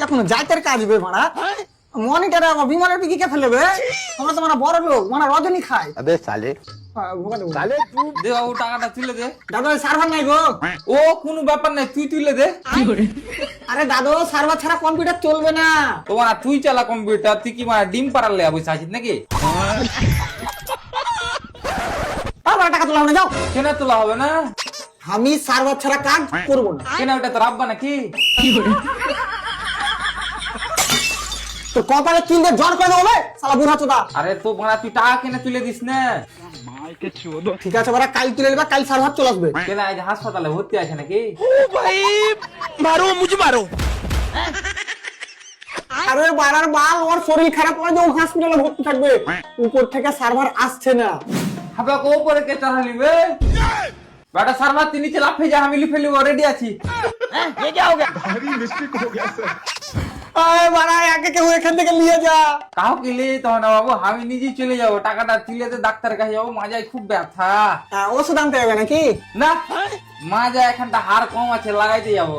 এখন যাইতের কাজ বে মারা মনিটরে বিমানের টিকে ফেলবে আমরা তো মানে বড় লোক মানে রজনী খায়। अबे साले साले तू দে বাবু টাকাটা তুলে দে। দাদা সার্ভার নাই গো। ও কোনো ব্যাপার নাই, তুই তুলে দে। আরে দাদু সার্ভার ছাড়া কম্পিউটার চলবে না। তো মানে তুই চালা কম্পিউটার, তুই কি মানে ডিম পাড়ার লেগে বসে আছিস নাকি? আবার টাকা তোলা হবে না, যাও। কেন তোলা হবে না? আমি সার্ভার ছাড়া কাজ করবো না। কেন ওটা তো রাব্বা নাকি? তো কপালে তিন দিয়ে জ্বর করে দেবো সালা বুড়া চোদা। আরে তো ভাড়া তুই টাকা কেন তুলে দিস না? ঠিক আছে বারা, কাল তুলে নেবা, কাল সার্ভার চলে আসবে। কেন আজ হাসপাতালে ভর্তি আছে নাকি? मारो मुझे मारो আরে বারার বাল, ওর শরীর খারাপ হয়ে যে ও হসপিটালে ভর্তি থাকবে। উপর থেকে সার্ভার আসছে না। হাবা কো পরে কে চড়ালি বে? বেটা সার্ভার তুই নিচে লাফে যা, আমি লিখে লিব, রেডি আছি। ये क्या हो गया আরে বারা, একে কেউ এখান থেকে নিয়ে যা। কাউ কি লে তো না বাবু, আমি নিজেই চলে যাবো, টাকাটা তুলে দে, ডাক্তারের কাছে যাবো, মাজায় খুব ব্যথা। ওষুধ আনতে হবে নাকি? না মাজা এখানটা হাড় কম আছে, লাগাইতে যাবো।